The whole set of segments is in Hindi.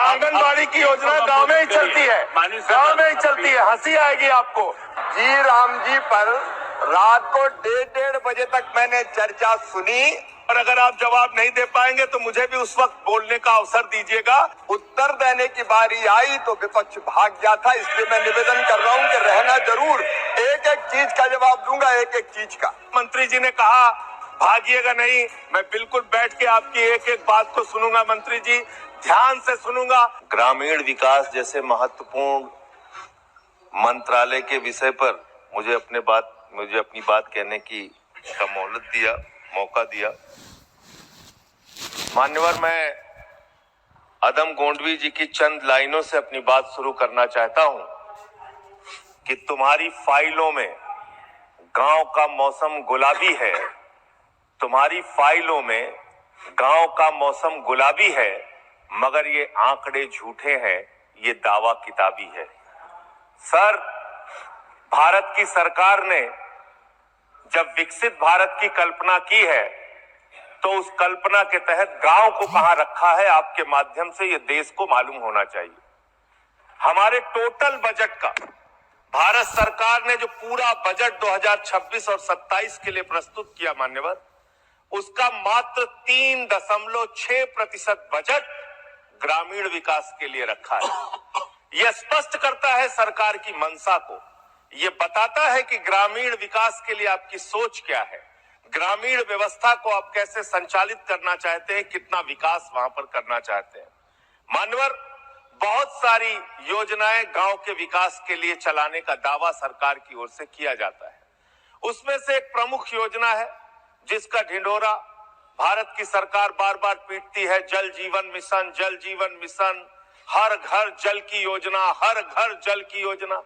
आंगनबाड़ी की योजना गांव में ही चलती है, गांव में ही चलती है। हंसी आएगी आपको। जी राम जी पर रात को 1:30 बजे तक मैंने चर्चा सुनी, और अगर आप जवाब नहीं दे पाएंगे तो मुझे भी उस वक्त बोलने का अवसर दीजिएगा। उत्तर देने की बारी आई तो विपक्ष भाग गया था। इसलिए मैं निवेदन कर रहा हूं कि रहना जरूर, एक एक चीज का जवाब दूंगा, एक एक चीज का। मंत्री जी ने कहा भागिएगा नहीं, मैं बिल्कुल बैठ के आपकी एक एक बात को सुनूंगा। मंत्री जी ध्यान से सुनूंगा। ग्रामीण विकास जैसे महत्वपूर्ण मंत्रालय के विषय पर मुझे अपनी बात कहने का मौका दिया। मान्यवर, मैं अदम गोंडवी जी की चंद लाइनों से अपनी बात शुरू करना चाहता हूं कि तुम्हारी फाइलों में गांव का मौसम गुलाबी है, तुम्हारी फाइलों में गांव का मौसम गुलाबी है, मगर ये आंकड़े झूठे हैं, ये दावा किताबी है। सर, भारत की सरकार ने जब विकसित भारत की कल्पना की है तो उस कल्पना के तहत गांव को कहां रखा है, आपके माध्यम से ये देश को मालूम होना चाहिए। हमारे टोटल बजट का भारत सरकार ने जो पूरा बजट 2026 और 27 के लिए प्रस्तुत किया मान्यवर, उसका मात्र 3.6% बजट ग्रामीण विकास के लिए रखा है। यह स्पष्ट करता है सरकार की मंशा को। यह बताता है कि ग्रामीण विकास के लिए आपकी सोच क्या है, ग्रामीण व्यवस्था को आप कैसे संचालित करना चाहते हैं, कितना विकास वहां पर करना चाहते हैं। मान्यवर, बहुत सारी योजनाएं गांव के विकास के लिए चलाने का दावा सरकार की ओर से किया जाता है। उसमें से एक प्रमुख योजना है जिसका ढिंढोरा भारत की सरकार बार बार पीटती है, जल जीवन मिशन, जल जीवन मिशन, हर घर जल की योजना, हर घर जल की योजना।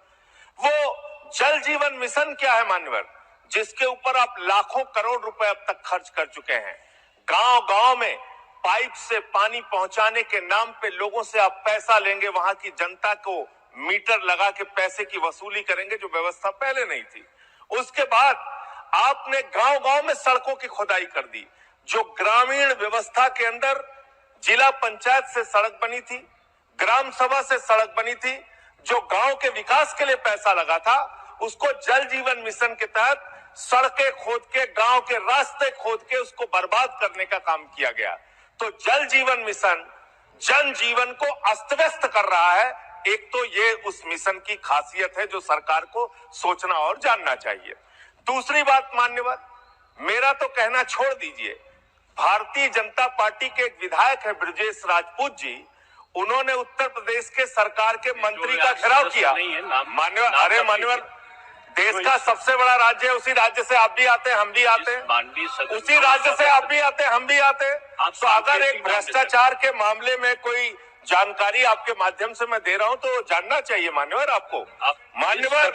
वो जल जीवन मिशन क्या है मान्यवर, जिसके ऊपर आप लाखों करोड़ रुपए अब तक खर्च कर चुके हैं। गांव गांव में पाइप से पानी पहुंचाने के नाम पे लोगों से आप पैसा लेंगे, वहां की जनता को मीटर लगा के पैसे की वसूली करेंगे, जो व्यवस्था पहले नहीं थी। उसके बाद आपने गांव गांव में सड़कों की खुदाई कर दी। जो ग्रामीण व्यवस्था के अंदर जिला पंचायत से सड़क बनी थी, ग्राम सभा से सड़क बनी थी, जो गांव के विकास के लिए पैसा लगा था, उसको जल जीवन मिशन के तहत सड़कें खोद के, गांव के रास्ते खोद के उसको बर्बाद करने का काम किया गया। तो जल जीवन मिशन जन जीवन को अस्त व्यस्त कर रहा है। एक तो ये उस मिशन की खासियत है जो सरकार को सोचना और जानना चाहिए। दूसरी बात मान्यवर, मेरा तो कहना छोड़ दीजिए, भारतीय जनता पार्टी के एक विधायक है ब्रजेश राजपूत जी, उन्होंने उत्तर प्रदेश के सरकार के मंत्री का घेराव किया। मान्यवर, अरे मान्यवर, देश का सबसे बड़ा राज्य है, उसी राज्य से आप भी आते हैं, हम भी आते हैं, उसी राज्य से आप भी आते हैं, हम भी आते हैं। तो अगर एक भ्रष्टाचार के मामले में कोई जानकारी आपके माध्यम से मैं दे रहा हूं तो जानना चाहिए मान्यवर आपको। मान्यवर,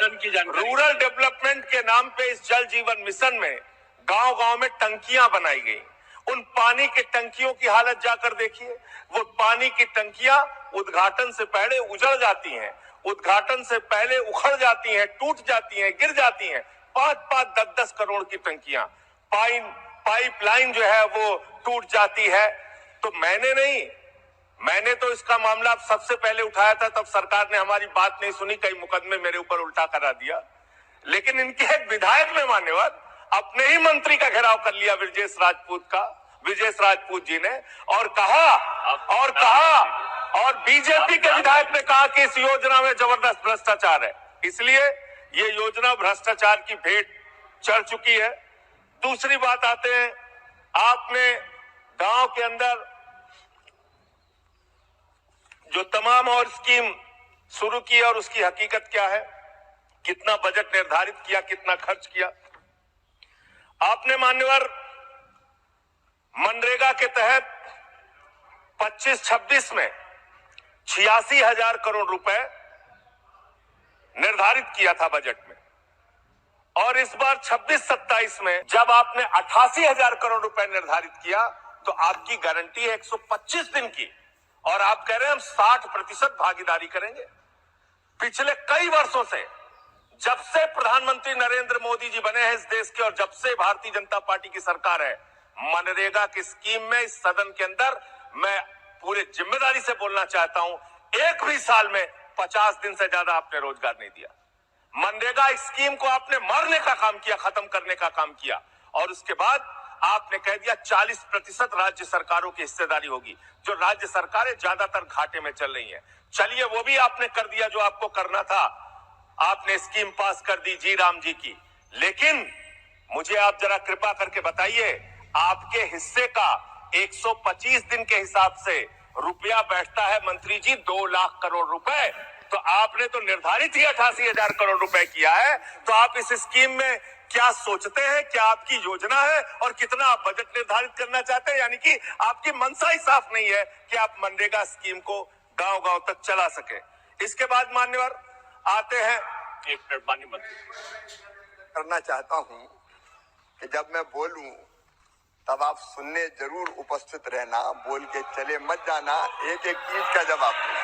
रूरल डेवलपमेंट के नाम पे इस जल जीवन मिशन में गांव गांव में टंकियां बनाई गई। उन पानी की टंकियों की हालत जाकर देखिए। वो पानी की टंकियां उद्घाटन से पहले उजड़ जाती हैं, उद्घाटन से पहले उखड़ जाती हैं, टूट जाती हैं, गिर जाती हैं। 5-5, 10-10 करोड़ की टंकियां, पाइपलाइन जो है वो टूट जाती है। तो मैंने तो इसका मामला सबसे पहले उठाया था, तब सरकार ने हमारी बात नहीं सुनी, कई मुकदमे मेरे ऊपर उल्टा करा दिया। लेकिन इनके एक विधायक ने मान्यवर अपने ही मंत्री का घेराव कर लिया ब्रजेश राजपूत जी ने, और बीजेपी के विधायक ने कहा कि इस योजना में जबरदस्त भ्रष्टाचार है। इसलिए ये योजना भ्रष्टाचार की भेंट चढ़ चुकी है। दूसरी बात आते हैं, आपने गांव के अंदर जो तमाम और स्कीम शुरू की और उसकी हकीकत क्या है, कितना बजट निर्धारित किया, कितना खर्च किया। आपने मान्यवर मनरेगा के तहत 25-26 में 86,000 करोड़ रुपए निर्धारित किया था बजट में, और इस बार 26-27 में जब आपने 88,000 करोड़ रुपए निर्धारित किया तो आपकी गारंटी है 125 दिन की, और आप कह रहे हैं हम 60% भागीदारी करेंगे। पिछले कई वर्षों से, जब से प्रधानमंत्री नरेंद्र मोदी जी बने हैं इस देश के, और जब से भारतीय जनता पार्टी की सरकार है, मनरेगा की स्कीम में इस सदन के अंदर मैं पूरे जिम्मेदारी से बोलना चाहता हूं, एक भी साल में 50 दिन से ज्यादा आपने रोजगार नहीं दिया। मनरेगा स्कीम को आपने मारने का काम किया, खत्म करने का काम किया, और उसके बाद आपने कह दिया 40% राज्य सरकारों की हिस्सेदारी होगी, जो राज्य सरकारें ज्यादातर घाटे में चल रही हैं। चलिए, वो भी आपने कर दिया जो आपको करना था, आपने स्कीम पास कर दी जी राम जी की। लेकिन मुझे आप जरा कृपा करके बताइए, आपके हिस्से का 125 दिन के हिसाब से रुपया बैठता है मंत्री जी 2 लाख करोड़ रुपए, तो आपने तो निर्धारित ही 88,000 करोड़ रुपए किया है। तो आप इस स्कीम में क्या सोचते हैं, क्या आपकी योजना है और कितना आप बजट निर्धारित करना चाहते हैं? यानी कि आपकी मंशा ही साफ नहीं है कि आप मनरेगा स्कीम को गांव-गांव तक चला सके। इसके बाद मान्यवर आते हैं, एक मिनट माननीय मंत्री, करना चाहता हूं कि जब मैं बोलूं तब आप सुनने जरूर उपस्थित रहना, बोल के चले मत जाना, एक एक चीज का जवाब देना।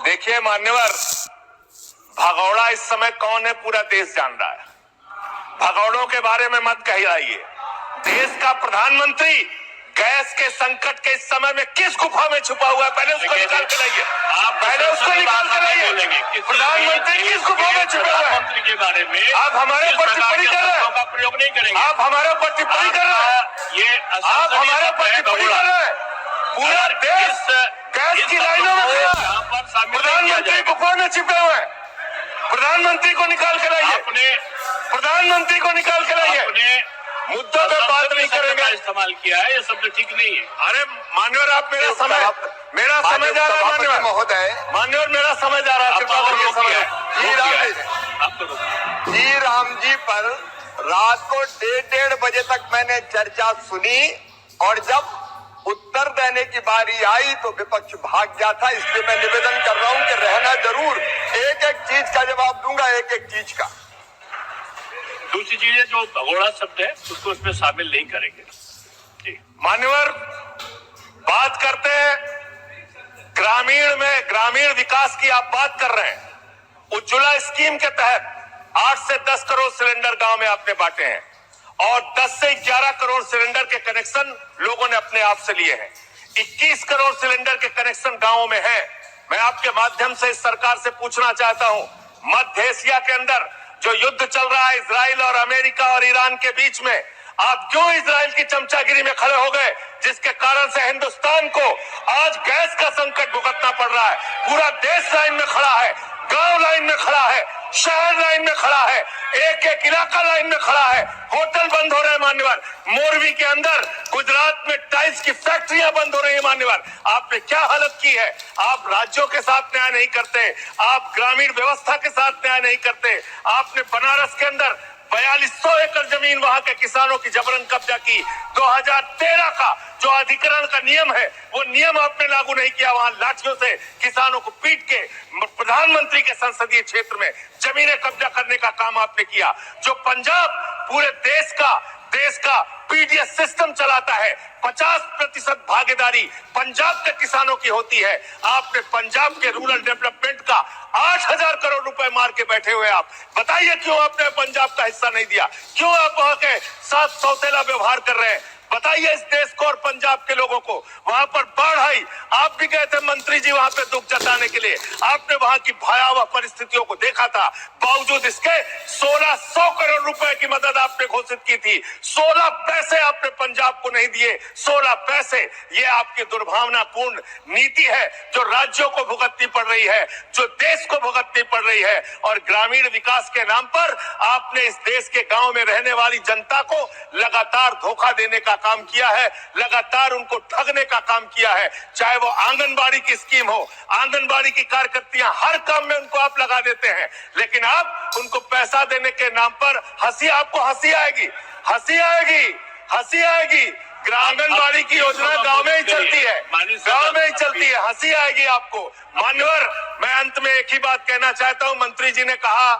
देखिए मान्यवर, भगौड़ा इस समय कौन है पूरा देश जान रहा है। भगौड़ों के बारे में मत कहिए। देश का प्रधानमंत्री गैस के संकट के इस समय में किस गुफा में छुपा हुआ है, पहले उसको निकाल के लाइए। आप पहले उसको निकाल के लाइए। प्रधानमंत्री किस गुफा में छुपा हुआ है? मंत्री के बारे में आप हमारे ऊपर टिप्पणी कर रहे हैं, प्रयोग नहीं करेंगे। आप हमारे ऊपर टिप्पणी कर रहे हैं, ये आप हमारे ऊपर टिप्पणी कर रहे हैं। पूरा देश गैस की लाइनों में खड़ा है, प्रधानमंत्री गुफा में छिपे हुए हैं। प्रधानमंत्री को निकाल के लाइए, प्रधानमंत्री को निकाल के लाइए। मुद्दों पे बात नहीं करेंगे। इस्तेमाल किया है, ये शब्द ठीक नहीं है। अरे मान्यवर, आप मेरा समय जा रहा है। मान्यवर महोदय, मान्यवर मेरा समय जा रहा है, कृपा करके समय। जी राम जी पर रात को 1:30 बजे तक मैंने चर्चा सुनी, और जब उत्तर देने की बारी आई तो विपक्ष भाग गया था। इसलिए मैं निवेदन कर रहा हूं कि रहना जरूर, एक एक चीज का जवाब दूंगा, एक एक चीज का। दूसरी चीज है, जो भगोड़ा शब्द है उसको उसमें शामिल नहीं करेंगे। जी मान्यवर, बात करते हैं ग्रामीण विकास की। आप बात कर रहे हैं, उज्ज्वला स्कीम के तहत 8 से 10 करोड़ सिलेंडर गांव में आपने बांटे हैं, और 10 से 11 करोड़ सिलेंडर के कनेक्शन लोगों ने अपने आप से लिए हैं। 21 करोड़ सिलेंडर के कनेक्शन गांवों में हैं। मैं आपके माध्यम से इस सरकार से पूछना चाहता हूं, मध्य एशिया के अंदर जो युद्ध चल रहा है इजराइल और अमेरिका और ईरान के बीच में, आप क्यों इजराइल की चमचागिरी में खड़े हो गए, जिसके कारण से हिंदुस्तान को आज गैस का संकट भुगतना पड़ रहा है। पूरा देश लाइन में खड़ा है, गांव लाइन में खड़ा है, शहर लाइन में खड़ा है, एक एक इलाका लाइन में खड़ा है। होटल बंद हो रहे हैं मान्यवर, मोरवी के अंदर गुजरात में टाइल्स की फैक्ट्रियां बंद हो रही है मान्यवर। आपने क्या हालत की है? आप राज्यों के साथ न्याय नहीं करते, आप ग्रामीण व्यवस्था के साथ न्याय नहीं करते। आपने बनारस के अंदर 4200 एकड़ जमीन वहां के किसानों की जबरन कब्जा की। 2013 का जो अधिकरण का नियम है, वो नियम आपने लागू नहीं किया। वहां लाठियों से किसानों को पीट के प्रधानमंत्री के संसदीय क्षेत्र में जमीनें कब्जा करने का काम आपने किया। जो पंजाब पूरे देश का पीडीएस सिस्टम चलाता है, 50% भागीदारी पंजाब के किसानों की होती है। आपने पंजाब के रूरल डेवलपमेंट का 8,000 करोड़ रुपए मार के बैठे हुए। आप बताइए, क्यों आपने पंजाब का हिस्सा नहीं दिया? क्यों आप वहां के साथ सौतेला व्यवहार कर रहे हैं? बताइए इस देश को और पंजाब के लोगों को। वहां पर बाढ़ आई, आप भी गए थे मंत्री जी वहां पे दुख जताने के लिए। आपने वहां की भयावह परिस्थितियों को देखा था। बावजूद इसके 1600 करोड़ रुपए की मदद आपने घोषित की थी। 16 पैसे आपने पंजाब को नहीं दिए, 16 पैसे। ये आपकी दुर्भावनापूर्ण नीति है जो राज्यों को भुगतनी पड़ रही है, जो देश को भुगतनी पड़ रही है। और ग्रामीण विकास के नाम पर आपने इस देश के गांव में रहने वाली जनता को लगातार धोखा देने का काम किया है, लगातार उनको ठगने का काम किया है। चाहे वो आंगनबाड़ी की स्कीम हो, आंगनबाड़ी की कार्यकर्तियां, हर काम में उनको आप लगा देते हैं, लेकिन आप उनको पैसा देने के नाम पर आपको हंसी आएगी। आंगनबाड़ी की योजना गांव में ही चलती है, गांव में ही चलती है, हंसी आएगी आपको। मान्यवर, मैं अंत में एक ही बात कहना चाहता हूं। मंत्री जी ने कहा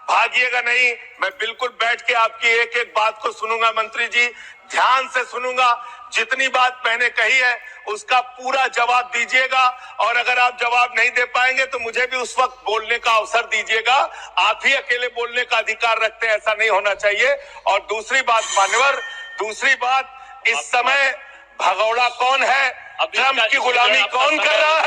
भागिएगा नहीं, मैं बिल्कुल बैठ के आपकी एक एक बात को सुनूंगा। मंत्री जी, ध्यान से सुनूंगा। जितनी बात मैंने कही है उसका पूरा जवाब दीजिएगा, और अगर आप जवाब नहीं दे पाएंगे तो मुझे भी उस वक्त बोलने का अवसर दीजिएगा। आप ही अकेले बोलने का अधिकार रखते हैं, ऐसा नहीं होना चाहिए। और दूसरी बात मान्यवर, दूसरी बात, इस समय भगौड़ा कौन है, अब ट्रंप की इसका गुलामी आपका कौन कर समय- रहा है?